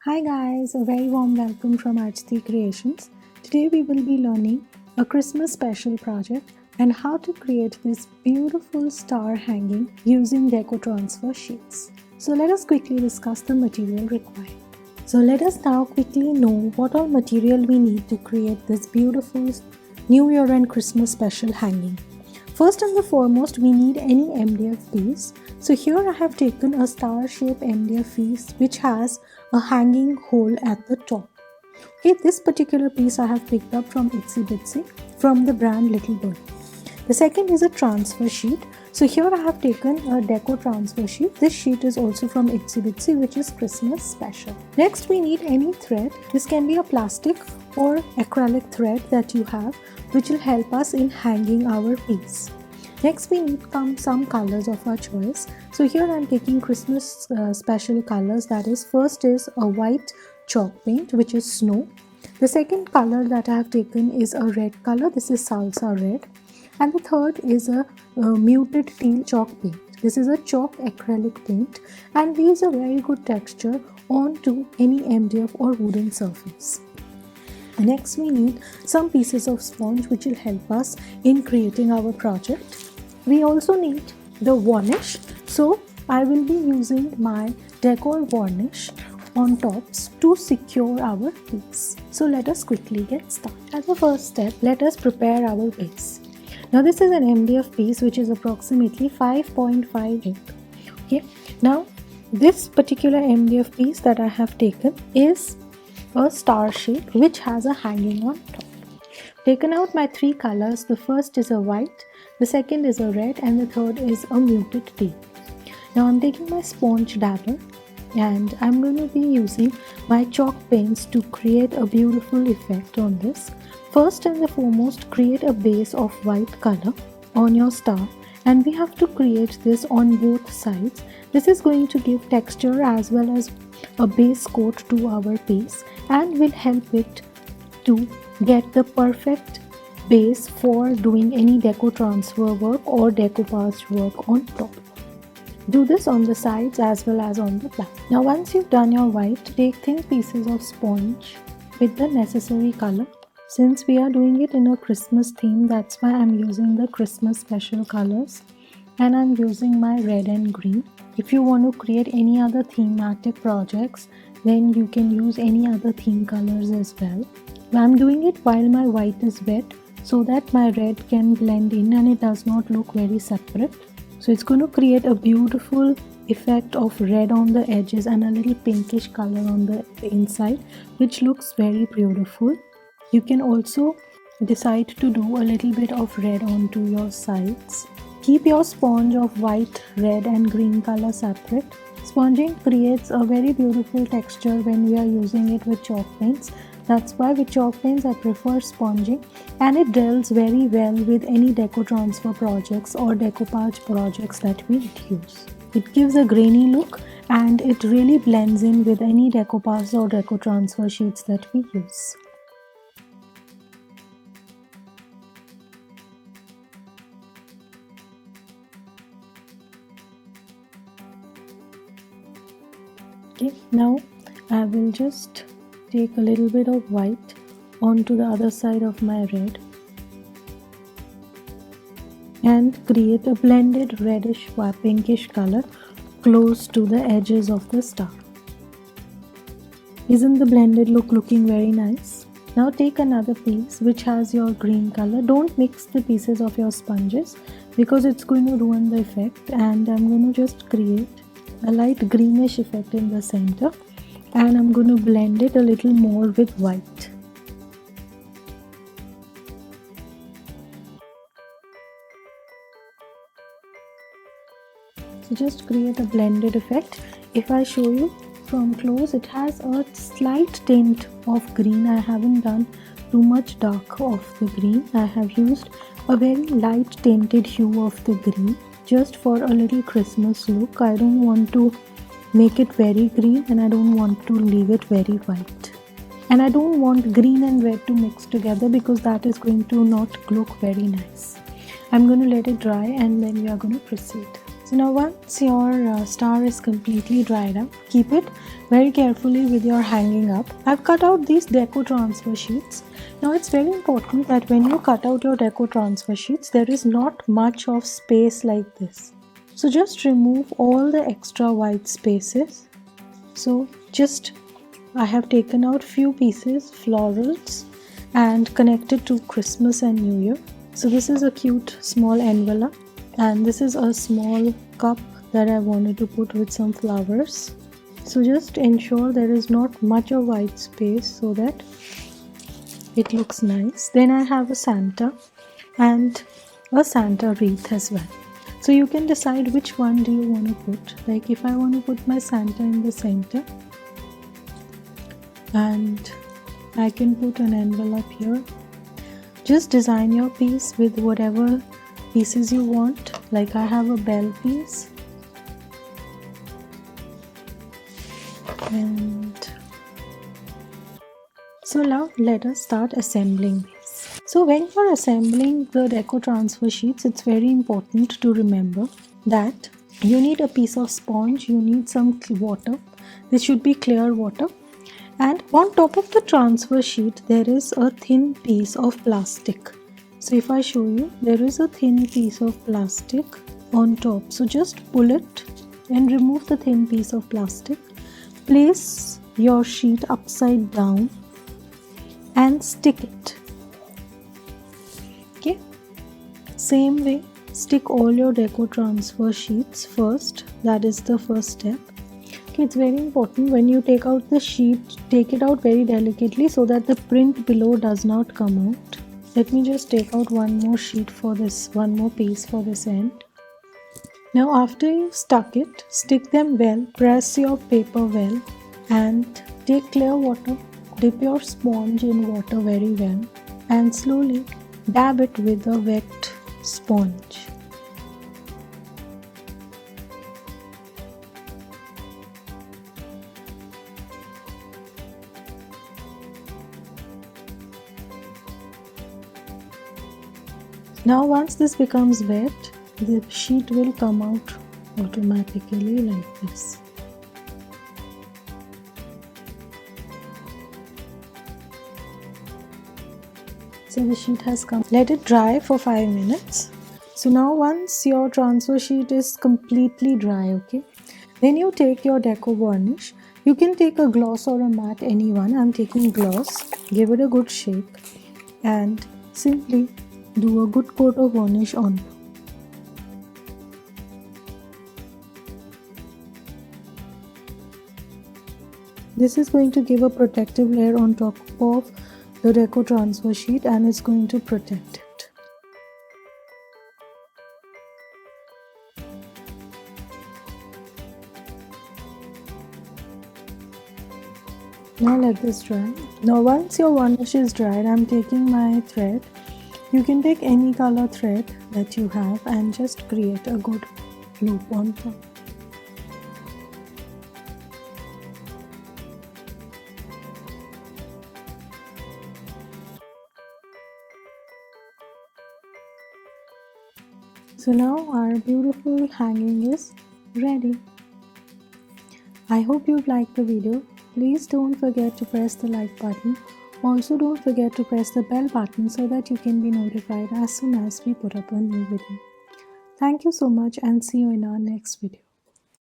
Hi guys, a very warm welcome from Arjati Creations. Today we will be learning a Christmas special project and how to create this beautiful star hanging using deco transfer sheets. So let us quickly discuss the material required. So let us now quickly know what all material we need to create this beautiful New Year and Christmas special hanging. First and the foremost, we need any MDF piece. So here I have taken a star-shaped MDF piece which has a hanging hole at the top. Okay, this particular piece I have picked up from Itsy Bitsy from the brand Little Bird. The second is a transfer sheet. So here I have taken a deco transfer sheet. This sheet is also from Itsy Bitsy, which is Christmas special. Next we need any thread. This can be a plastic or acrylic thread that you have, which will help us in hanging our piece. Next we need some colors of our choice. So here I am taking Christmas special colors. That is, first is a white chalk paint, which is snow. The second color that I have taken is a red color. This is salsa red. And the third is a muted teal chalk paint. This is a chalk acrylic paint and leaves a very good texture onto any MDF or wooden surface. Next we need some pieces of sponge which will help us in creating our project. We also need the varnish. So I will be using my decor varnish on tops to secure our piece. So let us quickly get started. As the first step, let us prepare our base. Now this is an MDF piece which is approximately 5.5 thick. Okay. Now this particular MDF piece that I have taken is a star shape which has a hanging on top. Taken out my three colors. The first is a white, the second is a red, and the third is a muted teal. Now I'm taking my sponge dabber and I'm going to be using my chalk paints to create a beautiful effect on this. First and the foremost, create a base of white color on your star, and we have to create this on both sides. This is going to give texture as well as a base coat to our piece and will help it to get the perfect base for doing any deco transfer work or decoupage work on top. Do this on the sides as well as on the back. Now once you've done your white, take thin pieces of sponge with the necessary color. Since we are doing it in a Christmas theme, that's why I'm using the Christmas special colors and I'm using my red and green. If you want to create any other thematic projects, then you can use any other theme colors as well. I'm doing it while my white is wet so that my red can blend in and it does not look very separate. So it's going to create a beautiful effect of red on the edges and a little pinkish color on the inside, which looks very beautiful. You can also decide to do a little bit of red onto your sides. Keep your sponge of white, red and green color separate. Sponging creates a very beautiful texture when we are using it with chalk paints. That's why with chalk paints I prefer sponging, and it gels very well with any deco transfer projects or decoupage projects that we use. It gives a grainy look and it really blends in with any decoupage or deco transfer sheets that we use. Okay, now I will just take a little bit of white onto the other side of my red and create a blended reddish or pinkish color close to the edges of the star. Isn't the blended look looking very nice? Now take another piece which has your green color. Don't mix the pieces of your sponges because it's going to ruin the effect, and I'm going to just create a light greenish effect in the center and I'm going to blend it a little more with white. So just create a blended effect. If I show you from close, it has a slight tint of green. I haven't done too much dark of the green. I have used a very light tinted hue of the green just for a little Christmas look. I don't want to make it very green and I don't want to leave it very white. And I don't want green and red to mix together because that is going to not look very nice. I'm going to let it dry and then we are going to proceed. So So now once your star is completely dried up, keep it very carefully with your hanging up. I've cut out these deco transfer sheets. Now it's very important that when you cut out your deco transfer sheets, there is not much of space like this. So just remove all the extra white spaces. So I have taken out few pieces, florals, and connected to Christmas and New Year. So this is a cute small envelope, and this is a small cup that I wanted to put with some flowers. So just ensure there is not much of white space so that it looks nice. Then I have a Santa and a Santa wreath as well. So you can decide which one do you want to put. Like if I want to put my Santa in the center, and I can put an envelope here. Just design your piece with whatever pieces you want. Like I have a bell piece, and so now let us start assembling these. So when you're assembling the deco transfer sheets, it's very important to remember that you need a piece of sponge, you need some water. This should be clear water. And on top of the transfer sheet, there is a thin piece of plastic. So if I show you, there is a thin piece of plastic on top. So just pull it and remove the thin piece of plastic. Place your sheet upside down and stick it. Okay. Same way, stick all your deco transfer sheets first. That is the first step. It's very important when you take out the sheet, take it out very delicately so that the print below does not come out. Let me just take out one more sheet for this, one more piece for this end. Now after you've stuck it, stick them well, press your paper well, and take clear water, dip your sponge in water very well, and slowly dab it with a wet sponge. Now once this becomes wet, the sheet will come out automatically like this. So the sheet has come. Let it dry for 5 minutes. So now once your transfer sheet is completely dry, okay, then you take your deco varnish. You can take a gloss or a matte, anyone. I'm taking gloss. Give it a good shake and simply do a good coat of varnish on. This is going to give a protective layer on top of the deco transfer sheet, and it's going to protect it. Now let this dry. Now once your varnish is dried, I'm taking my thread. You can take any color thread that you have and just create a good loop on top. So now our beautiful hanging is ready. I hope you liked the video. Please don't forget to press the like button. Also don't forget to press the bell button so that you can be notified as soon as we put up a new video. Thank you so much and see you in our next video.